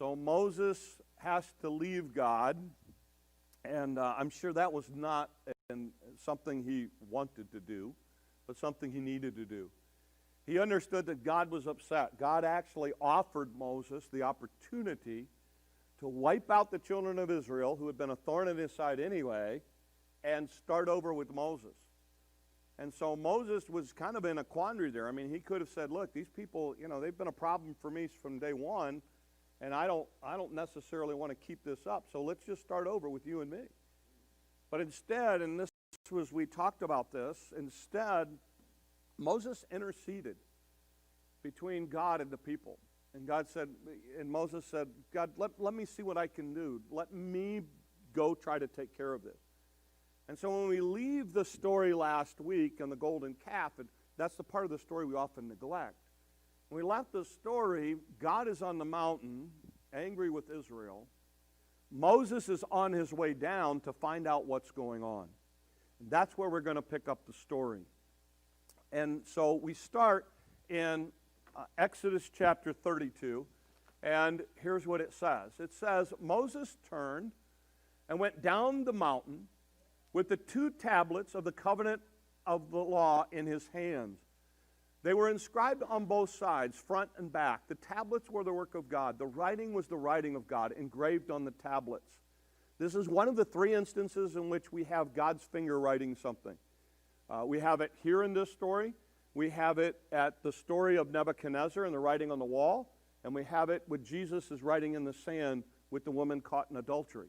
So Moses has to leave God, and I'm sure that was not something he wanted to do, but something he needed to do. He understood that God was upset. God actually offered Moses the opportunity to wipe out the children of Israel, who had been a thorn in his side anyway, and start over with Moses. And so Moses was kind of in a quandary there. I mean, he could have said, look, these people, they've been a problem for me from day one, and I don't necessarily want to keep this up, so let's just start over with you and me. But instead, and this was, we talked about this, instead, Moses interceded between God and the people. And Moses said, God, let me see what I can do. Let me go try to take care of this. And so when we leave the story last week on the golden calf, that's the part of the story we often neglect. When we left the story, God is on the mountain, angry with Israel. Moses is on his way down to find out what's going on. And that's where we're going to pick up the story. And so we start in Exodus chapter 32, and here's what it says. It says, Moses turned and went down the mountain with the 2 tablets of the covenant of the law in his hands. They were inscribed on both sides, front and back. The tablets were the work of God. The writing was the writing of God, engraved on the tablets. This is one of the 3 instances in which we have God's finger writing something. We have it here in this story. We have it at the story of Nebuchadnezzar and the writing on the wall. And we have it with Jesus' writing in the sand with the woman caught in adultery.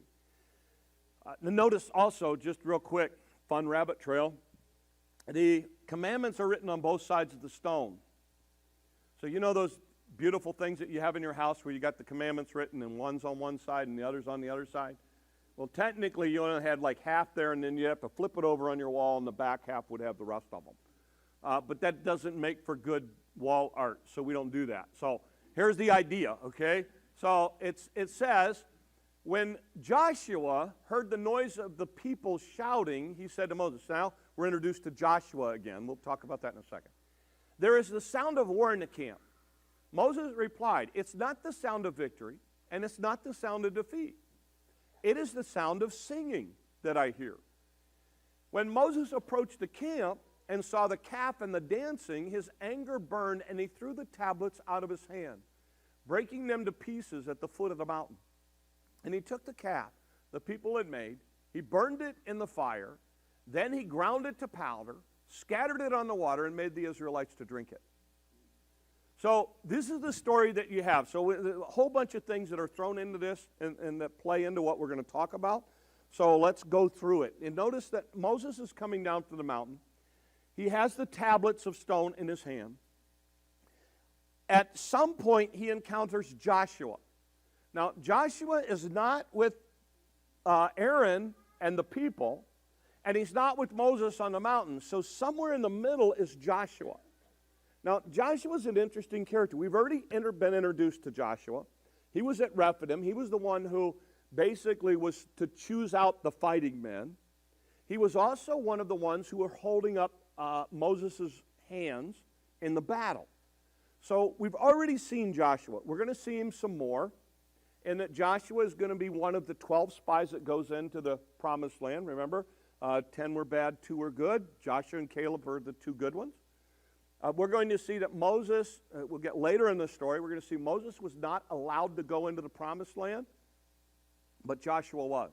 Notice also, just real quick, fun rabbit trail, the commandments are written on both sides of the stone. So you know those beautiful things that you have in your house where you got the commandments written and one's on one side and the other's on the other side? Well, technically you only had like half there, and then you have to flip it over on your wall, and the back half would have the rest of them. But that doesn't make for good wall art, so we don't do that. So here's the idea, okay? So it says, when Joshua heard the noise of the people shouting, he said to Moses, now we're introduced to Joshua again. We'll talk about that in a second. There is the sound of war in the camp. Moses replied, it's not the sound of victory, and it's not the sound of defeat. It is the sound of singing that I hear. When Moses approached the camp and saw the calf and the dancing, his anger burned, and he threw the tablets out of his hand, breaking them to pieces at the foot of the mountain. And he took the calf the people had made, he burned it in the fire, then he ground it to powder, scattered it on the water, and made the Israelites to drink it. So this is the story that you have. So a whole bunch of things that are thrown into this and that play into what we're going to talk about. So let's go through it. And notice that Moses is coming down from the mountain. He has the tablets of stone in his hand. At some point, he encounters Joshua. Now, Joshua is not with Aaron and the people, and he's not with Moses on the mountain. So somewhere in the middle is Joshua. Now, Joshua's an interesting character. We've already been introduced to Joshua. He was at Rephidim. He was the one who basically was to choose out the fighting men. He was also one of the ones who were holding up Moses' hands in the battle. So we've already seen Joshua. We're going to see him some more, and that Joshua is going to be one of the 12 spies that goes into the promised land. Remember, 10 were bad, 2 were good. Joshua and Caleb were the 2 good ones. We're going to see that Moses, we'll get later in the story, we're going to see Moses was not allowed to go into the promised land, but Joshua was.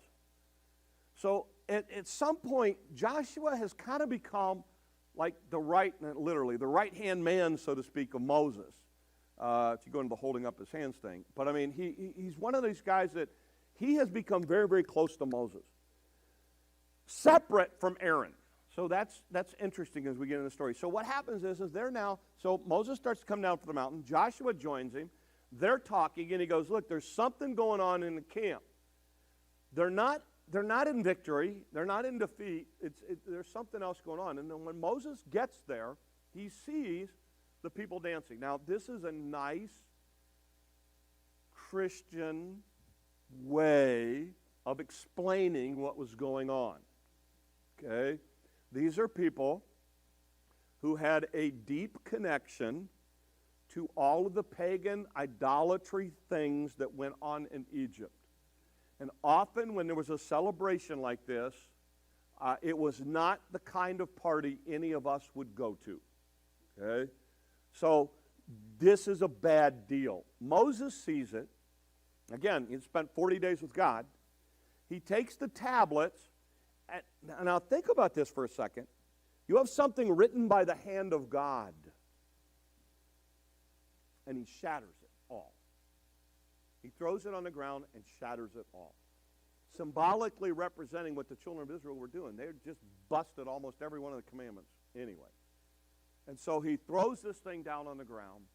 So at some point, Joshua has kind of become like literally, the right-hand man, so to speak, of Moses. If you go into the holding up his hands thing. But I mean, he's one of these guys that he has become very, very close to Moses. Separate from Aaron. So that's interesting as we get into the story. So what happens is they're now, so Moses starts to come down from the mountain. Joshua joins him. They're talking, and he goes, look, there's something going on in the camp. They're not in victory. They're not in defeat. There's something else going on. And then when Moses gets there, he sees the people dancing. Now, this is a nice Christian way of explaining what was going on. Okay? These are people who had a deep connection to all of the pagan idolatry things that went on in Egypt. And often when there was a celebration like this, it was not the kind of party any of us would go to. Okay? So this is a bad deal. Moses sees it. Again, he spent 40 days with God. He takes the tablets. And now think about this for a second. You have something written by the hand of God. And he shatters it all. He throws it on the ground and shatters it all. Symbolically representing what the children of Israel were doing. They just busted almost every one of the commandments anyway. And so he throws this thing down on the ground.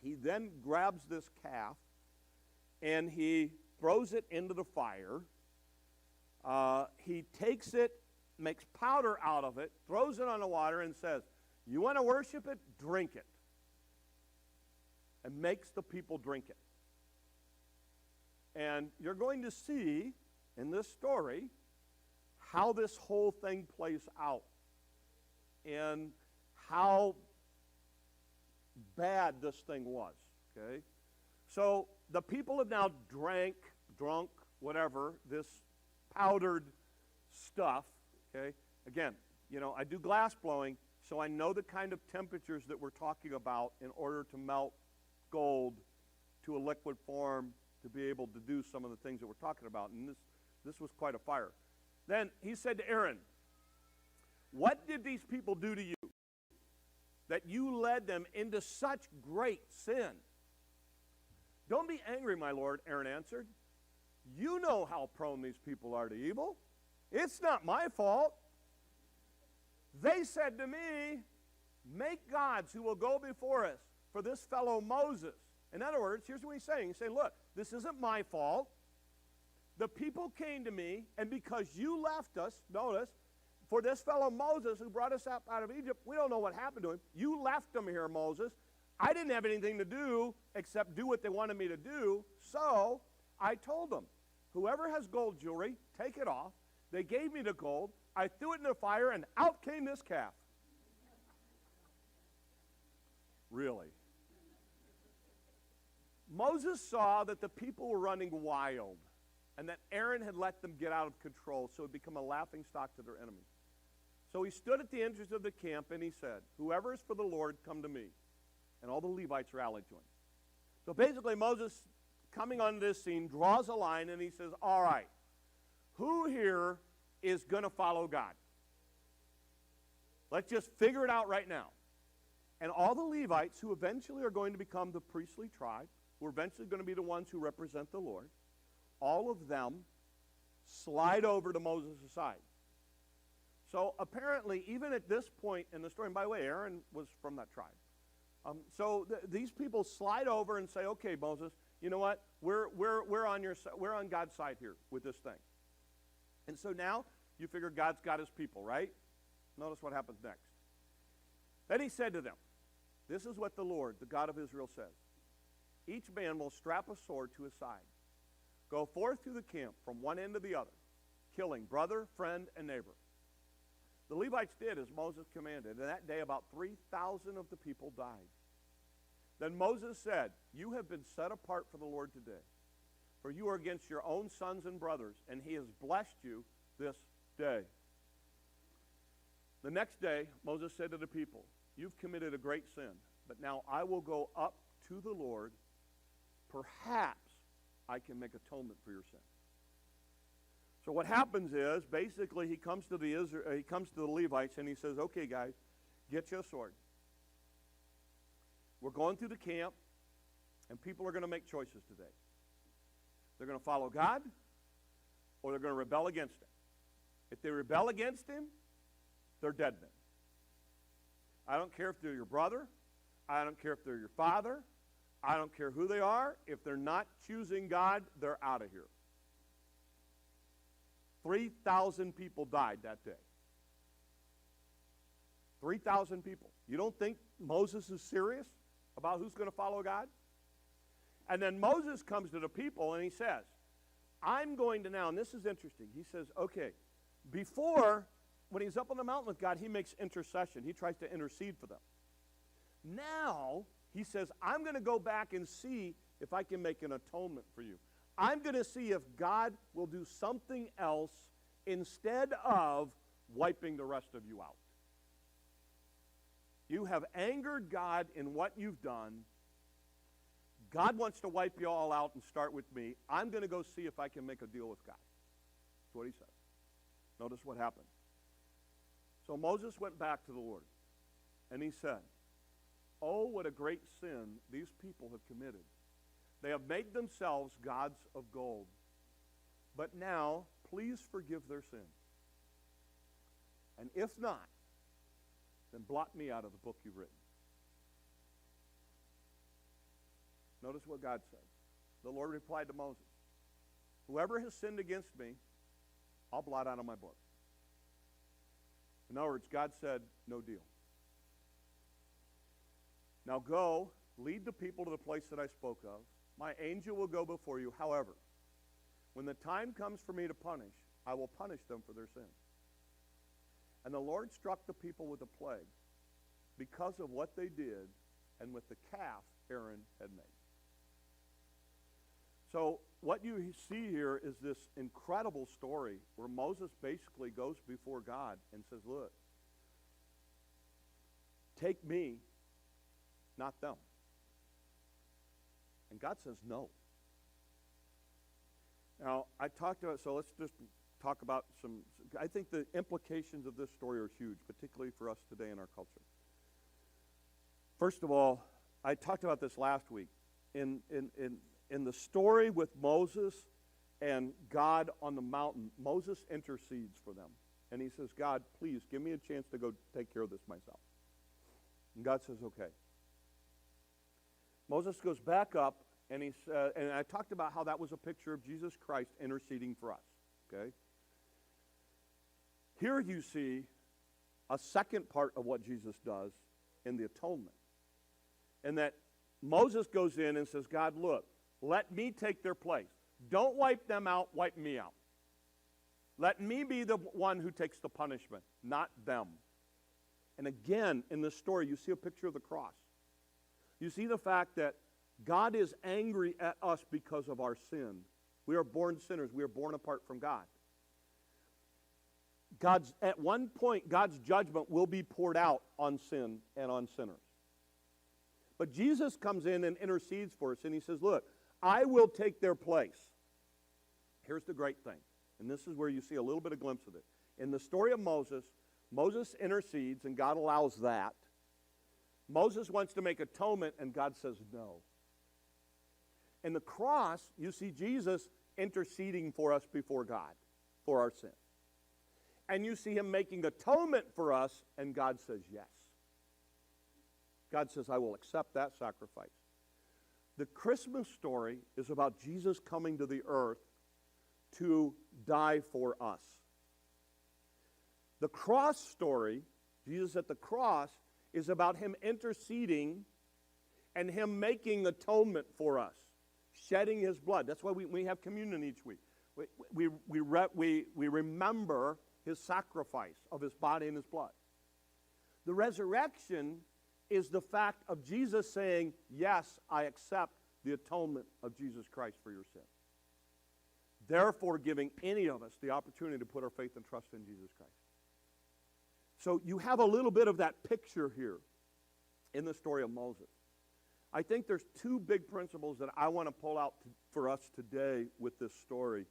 He then grabs this calf and he throws it into the fire. He takes it, makes powder out of it, throws it on the water and says, "You want to worship it? Drink it." And makes the people drink it. And you're going to see in this story how this whole thing plays out and how bad this thing was, okay? So the people have now drunk, whatever, this powdered stuff, okay? Again, you know, I do glass blowing, so I know the kind of temperatures that we're talking about in order to melt gold to a liquid form to be able to do some of the things that we're talking about. And this was quite a fire. Then he said to Aaron, "What did these people do to you that you led them into such great sin?" "Don't be angry, my lord," Aaron answered. "You know how prone these people are to evil. It's not my fault. They said to me, 'Make gods who will go before us for this fellow Moses.'" In other words, here's what he's saying. He's saying, look, this isn't my fault. The people came to me, and because you left us, notice, for this fellow Moses who brought us up out of Egypt, we don't know what happened to him. You left him here, Moses. I didn't have anything to do except do what they wanted me to do. So I told them, whoever has gold jewelry, take it off. They gave me the gold. I threw it in the fire, and out came this calf. Really? Moses saw that the people were running wild and that Aaron had let them get out of control, so it had become a laughingstock to their enemies. So he stood at the entrance of the camp and he said, "Whoever is for the Lord, come to me." And all the Levites rallied to him. So basically Moses, coming onto this scene, draws a line and he says, all right, who here is going to follow God? Let's just figure it out right now. And all the Levites, who eventually are going to become the priestly tribe, who are eventually going to be the ones who represent the Lord, all of them slide over to Moses' side. So apparently, even at this point in the story, and by the way, Aaron was from that tribe. So these people slide over and say, "Okay, Moses, you know what? We're on God's side here with this thing." And so now you figure God's got his people, right? Notice what happens next. Then he said to them, "This is what the Lord, the God of Israel, says. Each man will strap a sword to his side. Go forth through the camp from one end to the other, killing brother, friend, and neighbor." The Levites did as Moses commanded, and that day about 3,000 of the people died. Then Moses said, "You have been set apart for the Lord today, for you are against your own sons and brothers, and he has blessed you this day." The next day, Moses said to the people, "You've committed a great sin, but now I will go up to the Lord. Perhaps I can make atonement for your sin." So what happens is, basically, he comes to the Levites and he says, "Okay, guys, get you a sword. We're going through the camp, and people are going to make choices today. They're going to follow God, or they're going to rebel against him. If they rebel against him, they're dead men. I don't care if they're your brother. I don't care if they're your father. I don't care who they are. If they're not choosing God, they're out of here." 3,000 people died that day. 3,000 people. You don't think Moses is serious about who's going to follow God? And then Moses comes to the people and he says, "I'm going to now," and this is interesting. He says, okay, before, when he's up on the mountain with God, he makes intercession. He tries to intercede for them. Now, He says, I'm going to go back and see if I can make an atonement for you. I'm going to see if God will do something else instead of wiping the rest of you out. You have angered God in what you've done. God wants to wipe you all out and start with me. I'm going to go see if I can make a deal with God. That's what he said. Notice what happened. So Moses went back to the Lord, and he said, oh, what a great sin these people have committed. They have made themselves gods of gold. But now, please forgive their sin. And if not, then blot me out of the book you've written. Notice what God said. The Lord replied to Moses, whoever has sinned against me, I'll blot out of my book. In other words, God said, no deal. Now go, lead the people to the place that I spoke of. My angel will go before you. However, when the time comes for me to punish, I will punish them for their sin. And the Lord struck the people with a plague because of what they did and with the calf Aaron had made. So what you see here is this incredible story where Moses basically goes before God and says, look, take me, not them. And God says no. Now, I talked about, so let's just talk about some, I think the implications of this story are huge, particularly for us today in our culture. First of all, I talked about this last week. In the story with Moses and God on the mountain, Moses intercedes for them. And he says, God, please give me a chance to go take care of this myself. And God says, okay. Moses goes back up, and and I talked about how that was a picture of Jesus Christ interceding for us. Okay? Here you see a second part of what Jesus does in the atonement. And that Moses goes in and says, God, look, let me take their place. Don't wipe them out, wipe me out. Let me be the one who takes the punishment, not them. And again, in this story, you see a picture of the cross. You see the fact that God is angry at us because of our sin. We are born sinners. We are born apart from God. At one point, God's judgment will be poured out on sin and on sinners. But Jesus comes in and intercedes for us, and he says, look, I will take their place. Here's the great thing, and this is where you see a little bit of glimpse of it. In the story of Moses, Moses intercedes, and God allows that. Moses wants to make atonement, and God says no. In the cross, you see Jesus interceding for us before God for our sin. And you see him making atonement for us, and God says yes. God says, I will accept that sacrifice. The Christmas story is about Jesus coming to the earth to die for us. The cross story, Jesus at the cross, is about him interceding and him making atonement for us, shedding his blood. That's why we have communion each week. We remember his sacrifice of his body and his blood. The resurrection is the fact of Jesus saying, yes, I accept the atonement of Jesus Christ for your sin. Therefore, giving any of us the opportunity to put our faith and trust in Jesus Christ. So you have a little bit of that picture here in the story of Moses. I think there's two big principles that I want to pull out for us today with this story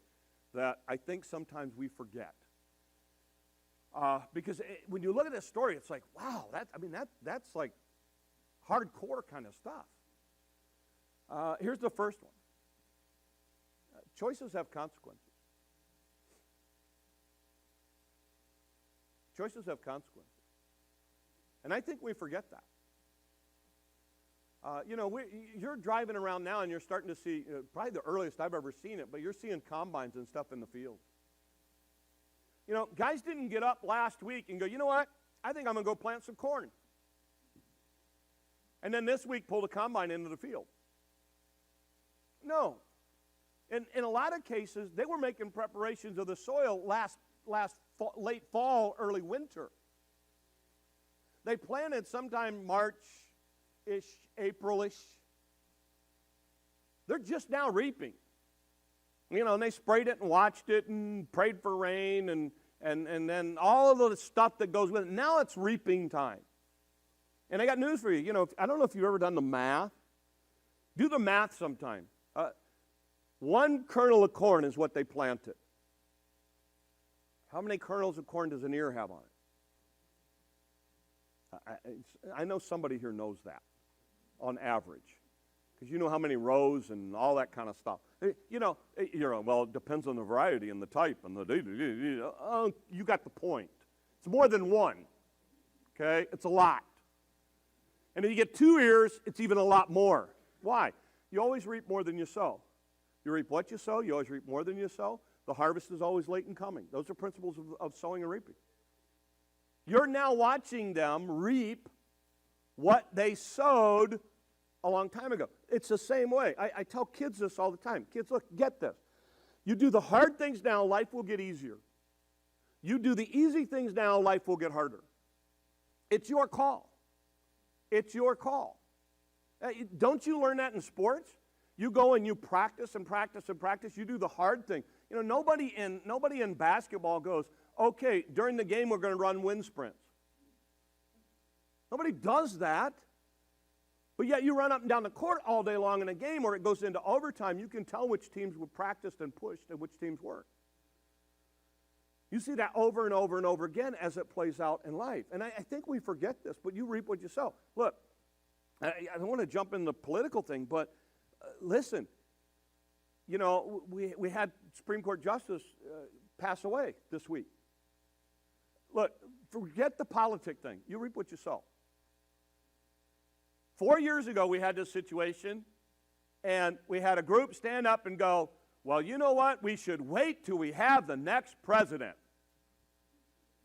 that I think sometimes we forget. Because when you look at this story, it's like, wow, that's like hardcore kind of stuff. Here's the first one. Choices have consequences. Choices have consequences. And I think we forget that. You're driving around now and you're starting to see, probably the earliest I've ever seen it, but you're seeing combines and stuff in the field. You know, guys didn't get up last week and go, you know what, I think I'm going to go plant some corn. And then this week pull the combine into the field. No. In a lot of cases, they were making preparations of the soil late fall, early winter. They planted sometime March, March-ish, April-ish. They're just now reaping. You know, and they sprayed it and watched it and prayed for rain and then all of the stuff that goes with it. Now it's reaping time. And I got news for you. You know, I don't know if you've ever done the math. Do the math sometime. 1 kernel of corn is what they planted. How many kernels of corn does an ear have on it? I know somebody here knows that on average. Because you know how many rows and all that kind of stuff. You know, well, it depends on the variety and the type and the, you got the point. It's more than 1, okay? It's a lot. And if you get 2 ears, it's even a lot more. Why? You always reap more than you sow. You reap what you sow, you always reap more than you sow. The harvest is always late in coming. Those are principles of sowing and reaping. You're now watching them reap what they sowed a long time ago. It's the same way. I tell kids this all the time. Kids, look, get this. You do the hard things now, life will get easier. You do the easy things now, life will get harder. It's your call. It's your call. Don't you learn that in sports? You go and you practice and practice and practice. You do the hard thing. You know, nobody in basketball goes, okay, during the game we're going to run wind sprints. Nobody does that. But yet you run up and down the court all day long in a game where it goes into overtime. You can tell which teams were practiced and pushed and which teams weren't. You see that over and over and over again as it plays out in life. And I think we forget this, but you reap what you sow. Look, I don't want to jump in the political thing, but listen, you know, we had Supreme Court Justice pass away this week. Look, forget the politic thing. You reap what you sow. 4 years ago, we had this situation, and we had a group stand up and go, well, you know what? We should wait till we have the next president.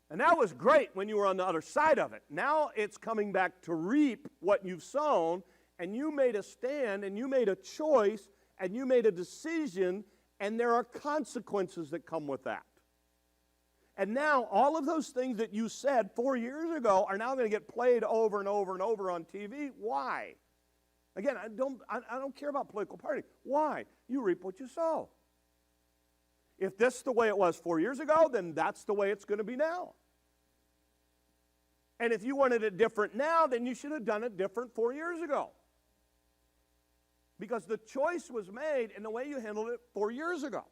And that was great when you were on the other side of it. Now it's coming back to reap what you've sown, and you made a stand, and you made a choice, and you made a decision, and there are consequences that come with that. And now all of those things that you said 4 years ago are now going to get played over and over and over on TV. Why? Again, I don't care about political party. Why? You reap what you sow. If this is the way it was 4 years ago, then that's the way it's going to be now. And if you wanted it different now, then you should have done it different 4 years ago. Because the choice was made in the way you handled it 4 years ago.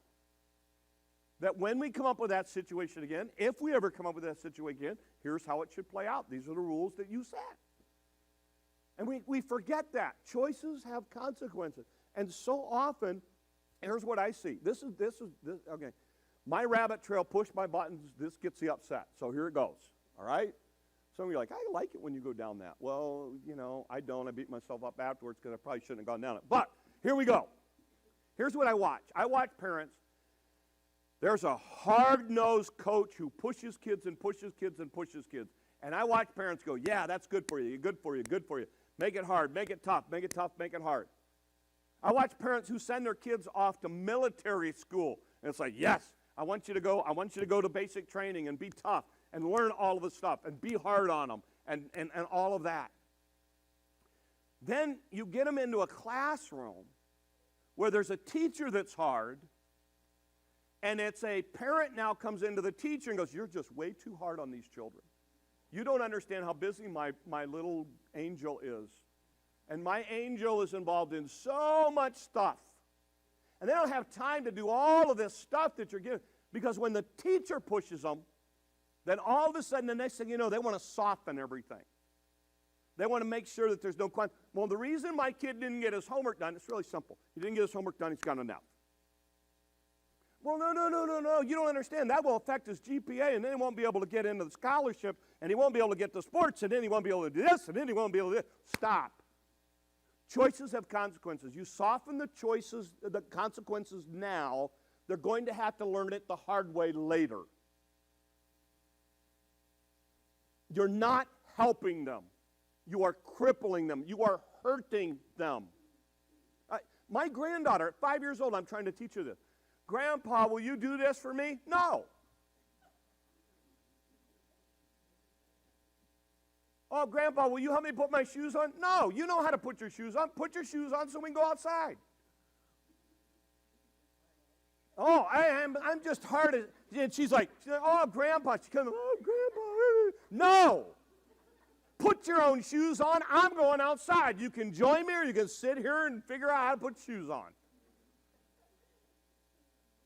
That when we come up with that situation again, if we ever come up with that situation again, here's how it should play out. These are the rules that you set. And we forget that. Choices have consequences. And so often, here's what I see. This is okay. My rabbit trail, push my buttons, this gets you upset. So here it goes, all right? Some of you are like, I like it when you go down that. Well, you know, I don't. I beat myself up afterwards because I probably shouldn't have gone down it. But here we go. Here's what I watch. I watch parents. There's a hard-nosed coach who pushes kids and pushes kids and pushes kids. And I watch parents go, yeah, that's good for you, good for you, good for you. Make it hard, make it tough, make it tough, make it hard. I watch parents who send their kids off to military school. And it's like, yes, I want you to go to basic training and be tough and learn all of the stuff and be hard on them and all of that. Then you get them into a classroom where there's a teacher that's hard, and it's a parent now comes into the teacher and goes, you're just way too hard on these children. You don't understand how busy my little angel is. And my angel is involved in so much stuff. And they don't have time to do all of this stuff that you're giving. Because when the teacher pushes them, then all of a sudden, the next thing you know, they want to soften everything. They want to make sure that there's no question. Well, the reason my kid didn't get his homework done, it's really simple. He didn't get his homework done, he's got enough. Well, no, you don't understand. That will affect his GPA, and then he won't be able to get into the scholarship, and he won't be able to get to sports, and then he won't be able to do this, and then he won't be able to do this. Stop. Choices have consequences. You soften the choices, the consequences now, they're going to have to learn it the hard way later. You're not helping them. You are crippling them. You are hurting them. My granddaughter, at 5 years old, I'm trying to teach her this. Grandpa, will you do this for me? No. Oh, Grandpa, will you help me put my shoes on? No, you know how to put your shoes on. Put your shoes on so we can go outside. Oh, I'm just hard. And she's like, oh, Grandpa. She comes, oh, Grandpa. No. Put your own shoes on. I'm going outside. You can join me or you can sit here and figure out how to put shoes on.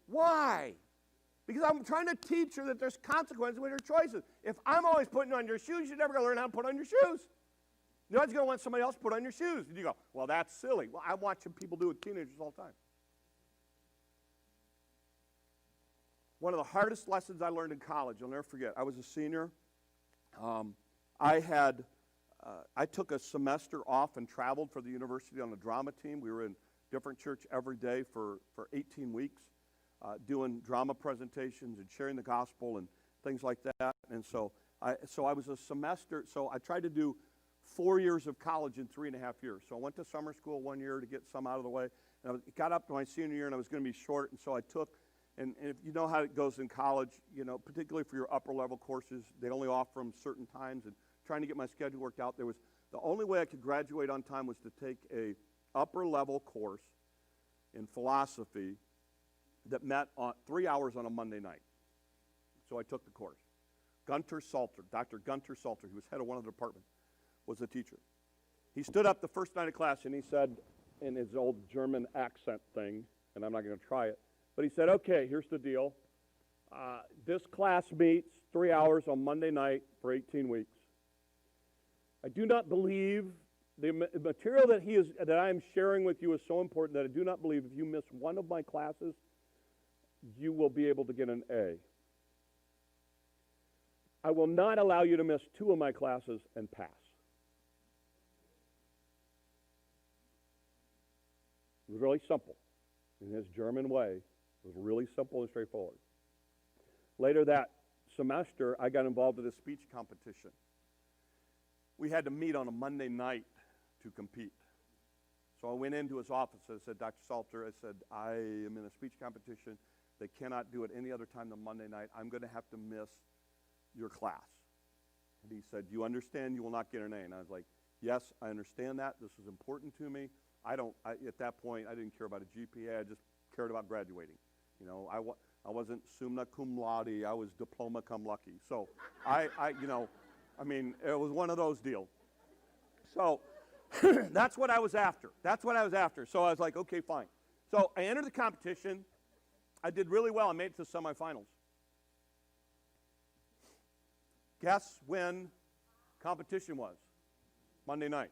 Why? Because I'm trying to teach her that there's consequences with her choices. If I'm always putting on your shoes, you're never going to learn how to put on your shoes. You're always going to want somebody else to put on your shoes. And you go, well, that's silly. Well, I'm watching people do it with teenagers all the time. One of the hardest lessons I learned in college, I'll never forget. I was a senior. I took a semester off and traveled for the university on the drama team. We were in different church every day for 18 weeks. Doing drama presentations and sharing the gospel and things like that. And so I was a semester, so I tried to do 4 years of college in 3.5 years. So I went to summer school 1 year to get some out of the way. And I got up to my senior year and I was going to be short, and so I took, and if you know how it goes in college, you know, particularly for your upper level courses, they only offer them certain times, and trying to get my schedule worked out, the only way I could graduate on time was to take a upper level course in philosophy that met on 3 hours on a Monday night. So I took the course. Dr. Gunter Salter, he was head of one of the departments, was the teacher. He stood up the first night of class and he said, in his old German accent thing, and I'm not going to try it, but he said, okay, here's the deal. This class meets 3 hours on Monday night for 18 weeks. I do not believe the material that I am sharing with you is so important that I do not believe if you miss one of my classes, you will be able to get an A. I will not allow you to miss 2 of my classes and pass. It was really simple. In his German way, it was really simple and straightforward. Later that semester, I got involved in a speech competition. We had to meet on a Monday night to compete. So I went into his office and I said, Dr. Salter, I said, I am in a speech competition. They cannot do it any other time than Monday night. I'm going to have to miss your class. And he said, do you understand you will not get an A? And I was like, yes, I understand that. This is important to me. At that point, I didn't care about a GPA. I just cared about graduating. You know, I wasn't summa cum laude. I was diploma cum lucky. So it was one of those deals. So that's what I was after. So I was like, okay, fine. So I entered the competition. I did really well. I made it to the semifinals. Guess when competition was? Monday night.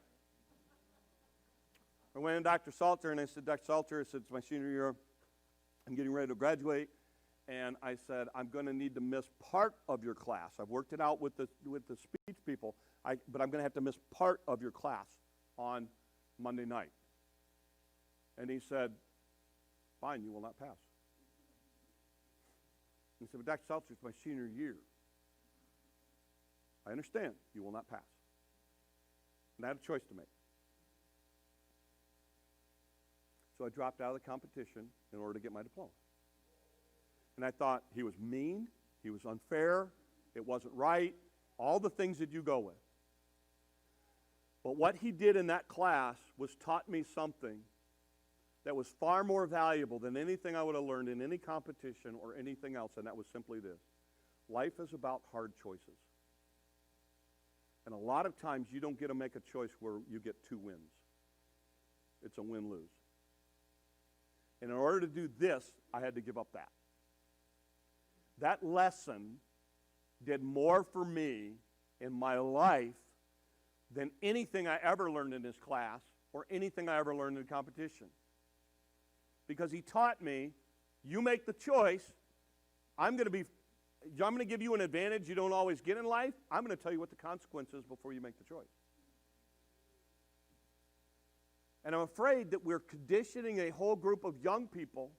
I went to Dr. Salter and I said, Dr. Salter, I said, it's my senior year. I'm getting ready to graduate. And I said, I'm going to need to miss part of your class. I've worked it out with the speech people, but I'm going to have to miss part of your class on Monday night. And he said, fine, you will not pass. He said, but Dr. Salter, it's my senior year. I understand. You will not pass. And I had a choice to make. So I dropped out of the competition in order to get my diploma. And I thought he was mean, he was unfair, it wasn't right, all the things that you go with. But what he did in that class was taught me something that was far more valuable than anything I would have learned in any competition or anything else, and that was simply this. Life is about hard choices. And a lot of times you don't get to make a choice where you get 2 wins. It's a win-lose. And in order to do this, I had to give up that. That lesson did more for me in my life than anything I ever learned in this class or anything I ever learned in competition. Because he taught me, you make the choice, I'm going to give you an advantage you don't always get in life. I'm going to tell you what the consequence is before you make the choice. And I'm afraid that we're conditioning a whole group of young people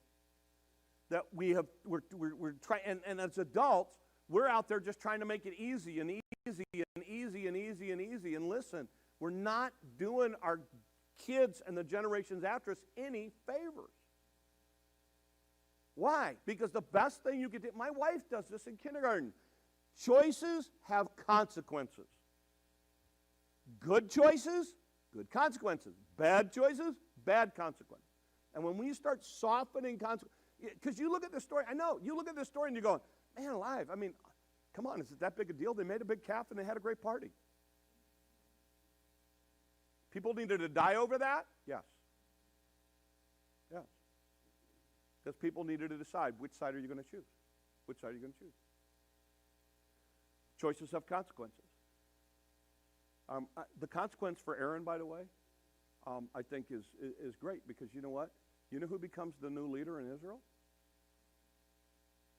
that we're trying, and as adults, we're out there just trying to make it easy and easy and easy and easy and easy. And listen, we're not doing our kids and the generations after us any favors. Why? Because the best thing you could do, my wife does this in kindergarten. Choices have consequences. Good choices, good consequences. Bad choices, bad consequences. And when we start softening consequences, because you look at this story, I know, you look at this story and you're going, man alive, I mean, come on, is it that big a deal? They made a big calf and they had a great party. People needed to die over that? Yes. Yes. Because people needed to decide, which side are you going to choose? Which side are you going to choose? Choices have consequences. The consequence for Aaron, by the way, I think is great, because you know what? You know who becomes the new leader in Israel?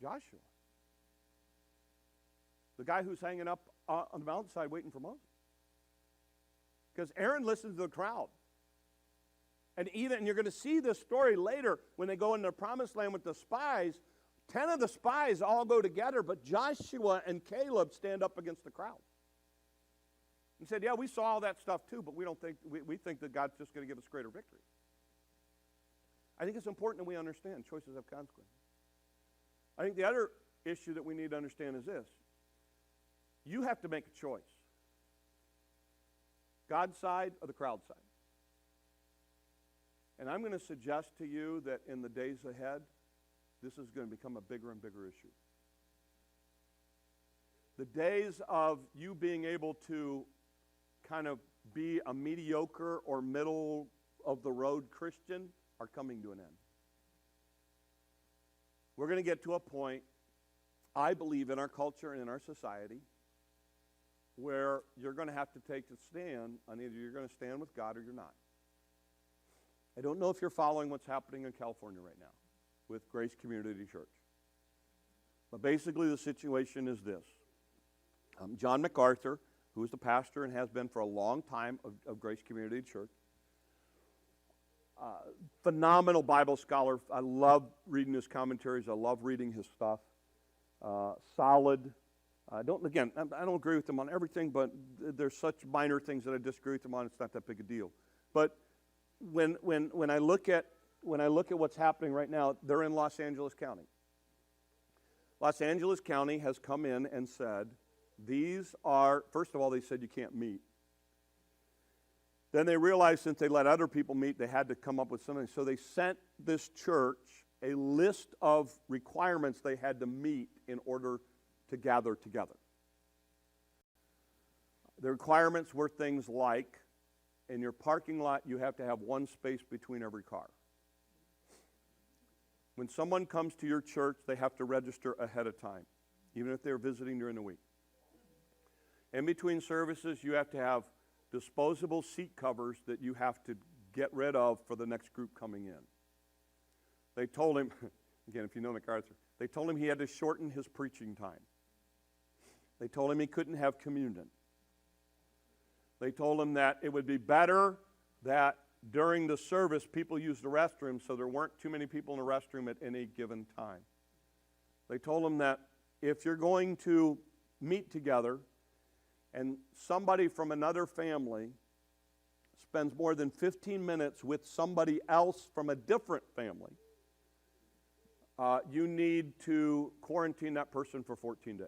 Joshua. The guy who's hanging up on the mountainside waiting for Moses. Because Aaron listens to the crowd. And you're going to see this story later when they go into the promised land with the spies. 10 of the spies all go together, but Joshua and Caleb stand up against the crowd. And said, yeah, we saw all that stuff too, but we think that God's just going to give us greater victory. I think it's important that we understand choices have consequences. I think the other issue that we need to understand is this. You have to make a choice. God's side or the crowd side. And I'm going to suggest to you that in the days ahead, this is going to become a bigger and bigger issue. The days of you being able to kind of be a mediocre or middle of the road Christian are coming to an end. We're going to get to a point, I believe, in our culture and in our society where you're going to have to take a stand on either you're going to stand with God or you're not. I don't know if you're following what's happening in California right now with Grace Community Church. But basically the situation is this. John MacArthur, who is the pastor and has been for a long time of Grace Community Church, phenomenal Bible scholar. I love reading his commentaries. I love reading his stuff. Solid. I don't agree with him on everything, but there's such minor things that I disagree with him on. It's not that big a deal. But when I look at what's happening right now, they're in Los Angeles County. Los Angeles County has come in and said, these are, first of all, they said you can't meet. Then they realized since they let other people meet, they had to come up with something. So they sent this church a list of requirements they had to meet in order to gather together. The requirements were things like, in your parking lot, you have to have one space between every car. When someone comes to your church, they have to register ahead of time, even if they're visiting during the week. In between services, you have to have disposable seat covers that you have to get rid of for the next group coming in. They told him, again, if you know MacArthur, they told him he had to shorten his preaching time. They told him he couldn't have communion. They told him that it would be better that during the service people used the restroom so there weren't too many people in the restroom at any given time. They told him that if you're going to meet together and somebody from another family spends more than 15 minutes with somebody else from a different family, you need to quarantine that person for 14 days.